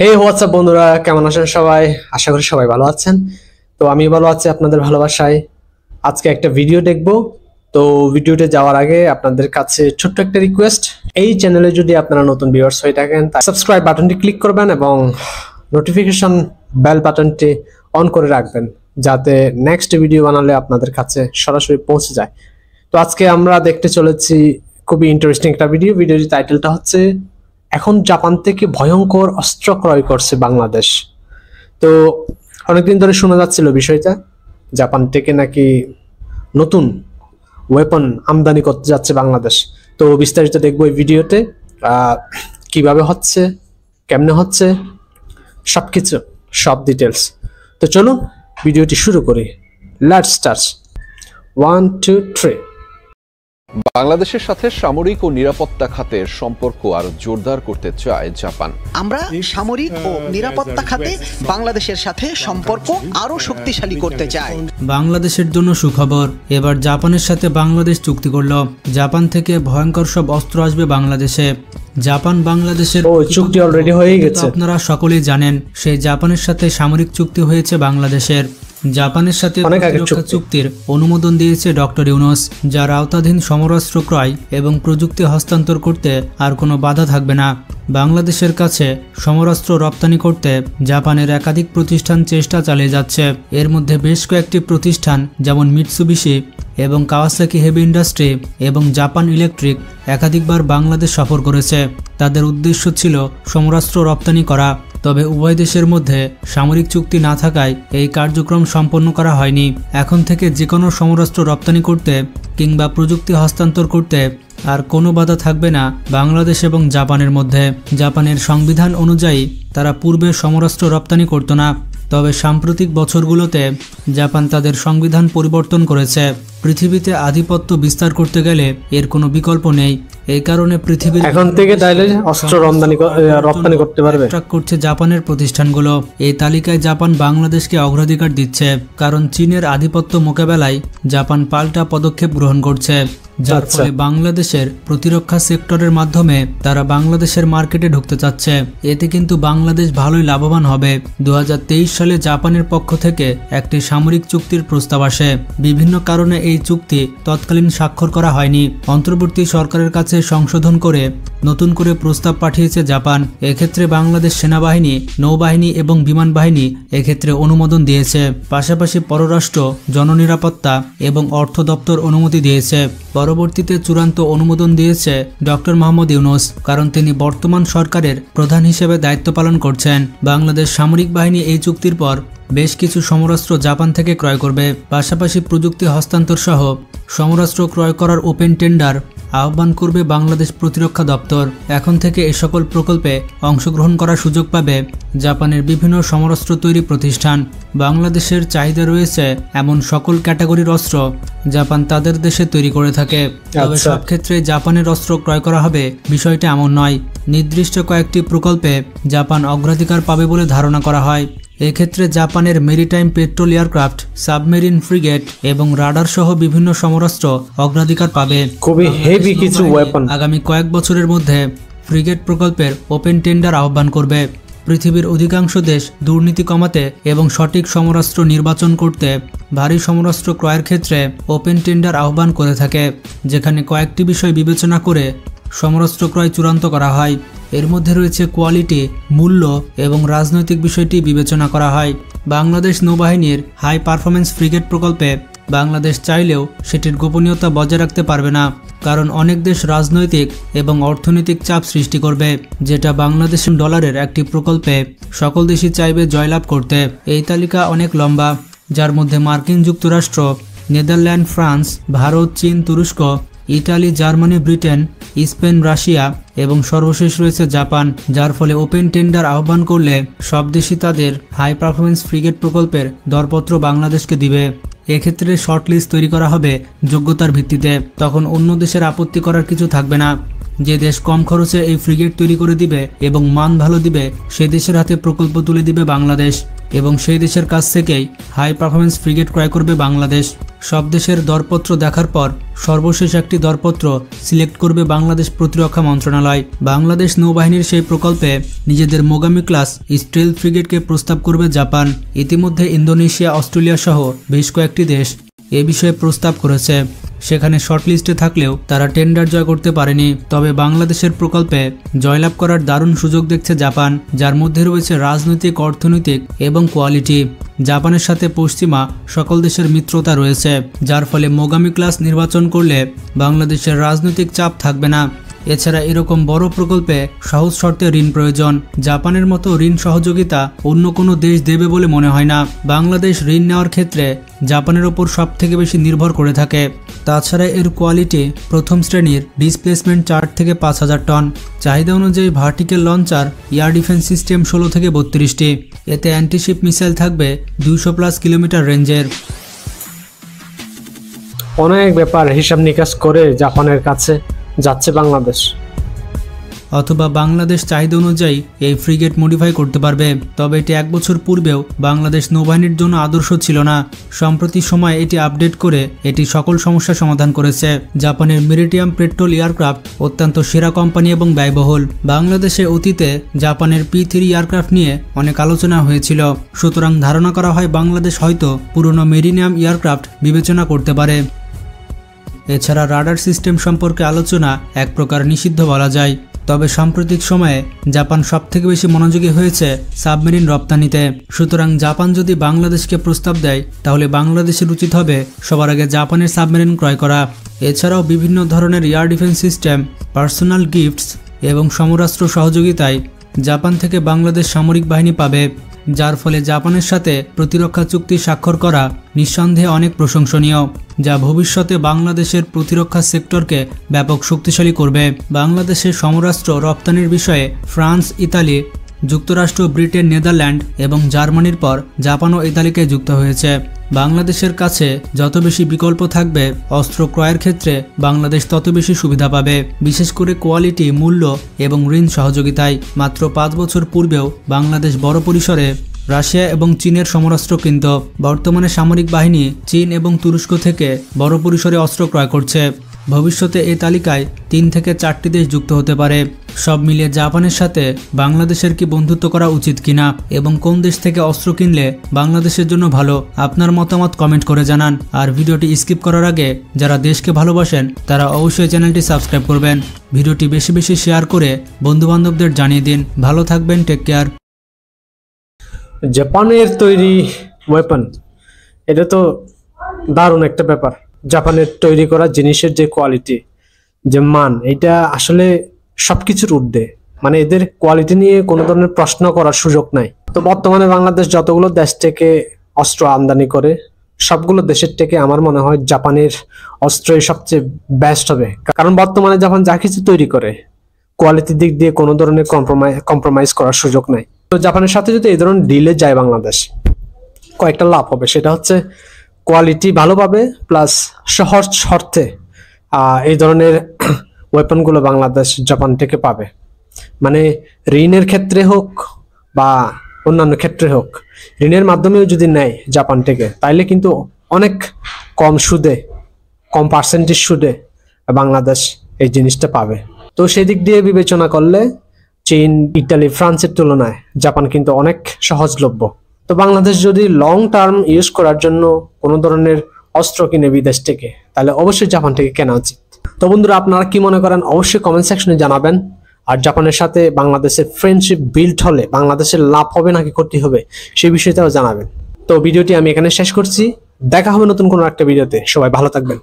হে WhatsApp বন্ধুরা, কেমন আছেন সবাই? আশা করি সবাই ভালো আছেন। তো আমি ভালো আছি আপনাদের ভালোবাসায়। আজকে একটা ভিডিও দেখব। তো ভিডিওতে যাওয়ার আগে আপনাদের কাছে ছোট্ট একটা রিকোয়েস্ট, এই চ্যানেলে যদি আপনারা নতুন ভিউয়ার্স হয়ে থাকেন সাবস্ক্রাইব বাটনটি ক্লিক করবেন এবং নোটিফিকেশন বেল বাটনটি অন করে রাখবেন, যাতে নেক্সট ভিডিও বানালে আপনাদের কাছে সরাসরি পৌঁছে যায়। তো আজকে আমরা দেখতে চলেছি খুবই ইন্টারেস্টিং একটা ভিডিও। ভিডিওর টাইটেলটা হচ্ছে এখন জাপান থেকে ভয়ঙ্কর অস্ত্র ক্রয় করছে বাংলাদেশ। তো অনেকদিন ধরে শোনা যাচ্ছিল বিষয়টা, জাপান থেকে নাকি নতুন ওয়েপন আমদানি করতে যাচ্ছে বাংলাদেশ। তো বিস্তারিত দেখবো এই ভিডিওতে, কিভাবে হচ্ছে, কেমনে হচ্ছে, সবকিছু, সব ডিটেলস। তো চলুন ভিডিওটি শুরু করি। Let's start. 1 2 3। বাংলাদেশের সাথে সামরিক ও নিরাপত্তা খাতের সম্পর্ক আরো জোরদার করতে চায় জাপান। আমরা সামরিক ও নিরাপত্তা খাতে বাংলাদেশের সাথে সম্পর্ক আরো শক্তিশালী করতে চাই। বাংলাদেশের জন্য সুখবর, এবার জাপানের সাথে বাংলাদেশ চুক্তি করল। জাপান থেকে ভয়ঙ্কর সব অস্ত্র আসবে বাংলাদেশে। জাপান বাংলাদেশের চুক্তি অলরেডি হয়ে গেছে, আপনারা সকলেই জানেন। সেই জাপানের সাথে সামরিক চুক্তি হয়েছে বাংলাদেশের। জাপানের সাথে প্রতিরক্ষা চুক্তির অনুমোদন দিয়েছে ডক্টর ইউনূস, যার আওতাধীন সমরাস্ত্র ক্রয় এবং প্রযুক্তি হস্তান্তর করতে আর কোনো বাধা থাকবে না। বাংলাদেশের কাছে সমরাস্ত্র রপ্তানি করতে জাপানের একাধিক প্রতিষ্ঠান চেষ্টা চালিয়ে যাচ্ছে। এর মধ্যে বেশ কয়েকটি প্রতিষ্ঠান যেমন মিৎসুবিশি এবং কাওয়াসাকি হেভি ইন্ডাস্ট্রি এবং জাপান ইলেকট্রিক একাধিকবার বাংলাদেশ সফর করেছে। তাদের উদ্দেশ্য ছিল সমরাস্ত্র রপ্তানি করা, তবে উভয় দেশের মধ্যে সামরিক চুক্তি না থাকায় এই কার্যক্রম সম্পন্ন করা হয়নি। এখন থেকে যে কোনো সমরাস্ত্র রপ্তানি করতে কিংবা প্রযুক্তি হস্তান্তর করতে আর কোনো বাধা থাকবে না বাংলাদেশ এবং জাপানের মধ্যে। জাপানের সংবিধান অনুযায়ী তারা পূর্বে সমরাস্ত্র রপ্তানি করত না, তবে সাম্প্রতিক বছরগুলোতে জাপান তাদের সংবিধান পরিবর্তন করেছে। পৃথিবীতে আধিপত্য বিস্তার করতে গেলে এর কোনো বিকল্প নেই। এই কারণে পৃথিবীর এখন থেকে তাইলে অস্ত্র রপ্তানি করতে পারবে করছে জাপানের প্রতিষ্ঠানগুলো। এই তালিকায় জাপান বাংলাদেশকে অগ্রাধিকার দিচ্ছে, কারণ চীনের আধিপত্য মোকাবেলায় জাপান পাল্টা পদক্ষেপ গ্রহণ করছে, যার ফলে বাংলাদেশের প্রতিরক্ষা সেক্টরের মাধ্যমে তারা বাংলাদেশের মার্কেটে ঢুকতে চাচ্ছে। এতে কিন্তু বাংলাদেশ ভালোই লাভবান হবে। 2023 সালে জাপানের পক্ষ থেকে একটি সামরিক চুক্তির প্রস্তাব আসে। বিভিন্ন কারণে এই চুক্তি তৎকালীন স্বাক্ষর করা হয়নি। অন্তর্বর্তী সরকারের কাছে সংশোধন করে নতুন করে প্রস্তাব পাঠিয়েছে জাপান। এক্ষেত্রে বাংলাদেশ সেনাবাহিনী, নৌবাহিনী এবং বিমান বাহিনী এক্ষেত্রে অনুমোদন দিয়েছে। পাশাপাশি পররাষ্ট্র, জননিরাপত্তা এবং অর্থ দপ্তর অনুমতি দিয়েছে। পরবর্তীতে চূড়ান্ত অনুমোদন দিয়েছে ডক্টর মোহাম্মদ ইউনূস, কারণ তিনি বর্তমান সরকারের প্রধান হিসেবে দায়িত্ব পালন করছেন। বাংলাদেশ সামরিক বাহিনী এই চুক্তির পর বেশ কিছু সমরাস্ত্র জাপান থেকে ক্রয় করবে। পাশাপাশি প্রযুক্তি হস্তান্তর সহ সমরাস্ত্র ক্রয় করার ওপেন টেন্ডার আহ্বান করবে বাংলাদেশ প্রতিরক্ষা দপ্তর। এখন থেকে এ সকল প্রকল্পে অংশগ্রহণ করার সুযোগ পাবে জাপানের বিভিন্ন সমরাস্ত্র তৈরি প্রতিষ্ঠান। বাংলাদেশের চাহিদা রয়েছে এমন সকল ক্যাটাগরির অস্ত্র জাপান তাদের দেশে তৈরি করে থাকে। তবে সব ক্ষেত্রে জাপানের অস্ত্র ক্রয় করা হবে বিষয়টা এমন নয়। নির্দিষ্ট কয়েকটি প্রকল্পে জাপান অগ্রাধিকার পাবে বলে ধারণা করা হয়। এক্ষেত্রে জাপানের maritime patrol aircraft, submarine frigate এবং রাডার সহ বিভিন্ন সমরাস্ত্র অগ্রাধিকার পাবে। খুবই হেভি কিছু ওয়েপন আগামী কয়েক বছরের মধ্যে ফ্রিগেট প্রকল্পের ওপেন টেন্ডার আহ্বান করবে। পৃথিবীর অধিকাংশ দেশ দুর্নীতি কমাতে এবং সঠিক সমরাস্ত্র নির্বাচন করতে ভারী সমরাস্ত্র ক্রয়ের ক্ষেত্রে ওপেন টেন্ডার আহ্বান করে থাকে, যেখানে কয়েকটি বিষয় বিবেচনা করে সমরাস্ত্র ক্রয় চূড়ান্ত করা হয়। এর মধ্যে রয়েছে কোয়ালিটি, মূল্য এবং রাজনৈতিক বিষয়টি বিবেচনা করা হয়। বাংলাদেশ নৌবাহিনীর হাই পারফরমেন্স ফ্রিগেট প্রকল্পে বাংলাদেশ চাইলেও সেটির গোপনীয়তা বজায় রাখতে পারবে না, কারণ অনেক দেশ রাজনৈতিক এবং অর্থনৈতিক চাপ সৃষ্টি করবে, যেটা বাংলাদেশের ডলারের একটি প্রকল্পে সকল দেশই চাইবে জয়লাভ করতে। এই তালিকা অনেক লম্বা, যার মধ্যে মার্কিন যুক্তরাষ্ট্র, নেদারল্যান্ড, ফ্রান্স, ভারত, চীন, তুরস্ক, Italy, Germany, Britain, Spain, Russia এবং সর্বশেষ রয়েছে জাপান। যার ফলে ওপেন টেন্ডার আহ্বান করলে সব দেশই তাদের হাই পারফরমেন্স ফ্রিগেট প্রকল্পের দরপত্র বাংলাদেশকে দিবে। এক্ষেত্রে শর্ট লিস্ট তৈরি করা হবে যোগ্যতার ভিত্তিতে। তখন অন্য দেশের আপত্তি করার কিছু থাকবে না। যে দেশ কম খরচে এই ফ্রিগেট তৈরি করে দিবে এবং মান ভালো দিবে সে দেশের হাতে প্রকল্প তুলে দিবে বাংলাদেশ এবং সেই দেশের কাছ থেকেই হাই পারফরমেন্স ফ্রিগেট ক্রয় করবে বাংলাদেশ। সব দেশের দরপত্র দেখার পর সর্বশেষ একটি দরপত্র সিলেক্ট করবে বাংলাদেশ প্রতিরক্ষা মন্ত্রণালয়। বাংলাদেশ নৌবাহিনীর সেই প্রকল্পে নিজেদের মোগামি ক্লাস স্টিলথ ফ্রিগেটকে প্রস্তাব করবে জাপান। ইতিমধ্যে ইন্দোনেশিয়া, অস্ট্রেলিয়া সহ বেশ কয়েকটি দেশ এ বিষয়ে প্রস্তাব করেছে। সেখানে শর্টলিস্টে থাকলেও তারা টেন্ডার জয় করতে পারেনি। তবে বাংলাদেশের প্রকল্পে জয়লাভ করার দারুণ সুযোগ দেখছে জাপান, যার মধ্যে রয়েছে রাজনৈতিক, অর্থনৈতিক এবং কোয়ালিটি। জাপানের সাথে পশ্চিমা সকল দেশের মিত্রতা রয়েছে, যার ফলে মোগামি ক্লাস নির্বাচন করলে বাংলাদেশের রাজনৈতিক চাপ থাকবে না। এছাড়া এরকম বড় প্রকল্পে সহজ শর্তে ঋণ প্রয়োজন। জাপানের মতো ঋণ সহযোগিতা অন্য কোনো দেশ দেবে বলে মনে হয় না। বাংলাদেশ ঋণ নেওয়ার ক্ষেত্রে জাপানের ওপর সব থেকে বেশি নির্ভর করে থাকে। তাছাড়া এর কোয়ালিটি প্রথম শ্রেণীর, ডিসপ্লেসমেন্ট 4 থেকে 5,000 টন। চাহিদা অনুযায়ী vertical launcher, air defence system 16 থেকে 32টি। এতে অ্যান্টিশিপ মিসাইল থাকবে 200+ কিলোমিটার রেঞ্জের। অনেক ব্যাপার হিসাব নিকাশ করে জাপানের কাছে যাচ্ছে বাংলাদেশ। অথবা বাংলাদেশ চাহিদা অনুযায়ী এই ফ্রিগেট মডিফাই করতে পারবে। তবে এটি 1 বছর পূর্বেও বাংলাদেশ নৌবাহিনীর জন্য আদর্শ ছিল না। সম্প্রতি সময় এটি আপডেট করে এটি সকল সমস্যা সমাধান করেছে। জাপানের মেরিটিয়াম পেট্রোল এয়ারক্রাফট অত্যন্ত সেরা কোম্পানি এবং ব্যয়বহুল। বাংলাদেশে অতীতে জাপানের P3 এয়ারক্রাফট নিয়ে অনেক আলোচনা হয়েছিল, সুতরাং ধারণা করা হয় বাংলাদেশ হয়তো পুরনো মেরিটিয়াম এয়ারক্রাফট বিবেচনা করতে পারে। এছাড়া রাডার সিস্টেম সম্পর্কে আলোচনা এক প্রকার নিষিদ্ধ বলা যায়। তবে সাম্প্রতিক সময়ে জাপান সবথেকে বেশি মনোযোগী হয়েছে সাবমেরিন রপ্তানিতে। সুতরাং জাপান যদি বাংলাদেশকে প্রস্তাব দেয় তাহলে বাংলাদেশের উচিত হবে সবার আগে জাপানের সাবমেরিন ক্রয় করা। এছাড়াও বিভিন্ন ধরনের air defence system, personal gifts এবং সমরাস্ত্র সহযোগিতায় জাপান থেকে বাংলাদেশ সামরিক বাহিনী পাবে, যার ফলে জাপানের সাথে প্রতিরক্ষা চুক্তি স্বাক্ষর করা নিঃসন্দেহে অনেক প্রশংসনীয়, যা ভবিষ্যতে বাংলাদেশের প্রতিরক্ষা সেক্টরকে ব্যাপক শক্তিশালী করবে। বাংলাদেশের সমরাস্ত্র রপ্তানির বিষয়ে ফ্রান্স, ইতালি, যুক্তরাষ্ট্র, ব্রিটেন, নেদারল্যান্ড এবং জার্মানির পর জাপানও এই তালিকায় যুক্ত হয়েছে। বাংলাদেশের কাছে যত বেশি বিকল্প থাকবে অস্ত্র ক্রয়ের ক্ষেত্রে বাংলাদেশ তত বেশি সুবিধা পাবে, বিশেষ করে কোয়ালিটি, মূল্য এবং ঋণ সহযোগিতায়। মাত্র 5 বছর পূর্বেও বাংলাদেশ বড় পরিসরে রাশিয়া এবং চীনের সমরাস্ত্র কিনত। বর্তমানে সামরিক বাহিনী চীন এবং তুরস্ক থেকে বড় পরিসরে অস্ত্র ক্রয় করছে। ভবিষ্যতে এই তালিকায় 3 থেকে 4টি দেশ যুক্ত হতে পারে। সব মিলিয়ে জাপানের সাথে বাংলাদেশের কি বন্ধুত্ব করা উচিত কিনা এবং কোন দেশ থেকে অস্ত্র কিনলে বাংলাদেশের জন্য ভালো, আপনার মতামত কমেন্ট করে জানান। আর ভিডিওটি স্কিপ করার আগে যারা দেশকে ভালোবাসেন তারা অবশ্যই চ্যানেলটি সাবস্ক্রাইব করবেন। ভিডিওটি বেশি বেশি শেয়ার করে বন্ধুবান্ধবদের জানিয়ে দিন। ভালো থাকবেন, টেক কেয়ার। জাপানের তৈরি ওয়েপন, এটা তো দারুণ একটা ব্যাপার। জাপানের তৈরি করা জিনিসের যে কোয়ালিটি, যে মান, এটা আসলে সবকিছুর ঊর্ধ্বে। মানে এদের কোয়ালিটি নিয়ে কোনো ধরনের প্রশ্ন করার সুযোগ নাই। তো বর্তমানে বাংলাদেশ যতগুলো দেশ থেকে অস্ত্র আমদানি করে সবগুলো দেশের থেকে আমার মনে হয় জাপানের অস্ত্রই সবচেয়ে বেস্ট হবে। কারণ বর্তমানে জাপান যা কিছু তৈরি করে কোয়ালিটির দিক দিয়ে কোনো ধরনের কম্প্রোমাইজ করার সুযোগ নাই। তো জাপানের সাথে যদি এই ধরনের ডিলে যায় বাংলাদেশ, কয়েকটা লাভ হবে। সেটা হচ্ছে কোয়ালিটি ভালো পাবে, প্লাস সহজ শর্তে এই ধরনের ওয়েপনগুলো বাংলাদেশ জাপান থেকে পাবে। মানে ঋণের ক্ষেত্রে হোক বা অন্যান্য ক্ষেত্রে হোক, ঋণের মাধ্যমেও যদি নেয় জাপান থেকে, তাইলে কিন্তু অনেক কম সুদে, কম পার্সেন্টেজ সুদে বাংলাদেশ এই জিনিসটা পাবে। তো সেই দিক দিয়ে বিবেচনা করলে চীন, ইতালি, ফ্রান্সের তুলনায় জাপান কিন্তু অনেক সহজলভ্য। তো বাংলাদেশ যদি লং টার্ম ইউজ করার জন্য কোনো ধরনের অস্ত্র কিনে বিদেশ থেকে, তাহলে অবশ্যই জাপান থেকে কেনা উচিত। তো বন্ধুরা, আপনারা কি মনে করেন অবশ্যই কমেন্ট সেকশনে জানাবেন। আর জাপানের সাথে বাংলাদেশের ফ্রেন্ডশিপ বিল্ড হলে বাংলাদেশের লাভ হবে নাকি ক্ষতি হবে সেই বিষয়টাও জানাবেন। তো ভিডিওটি আমি এখানে শেষ করছি। দেখা হবে নতুন কোনো একটা ভিডিওতে। সবাই ভালো থাকবেন।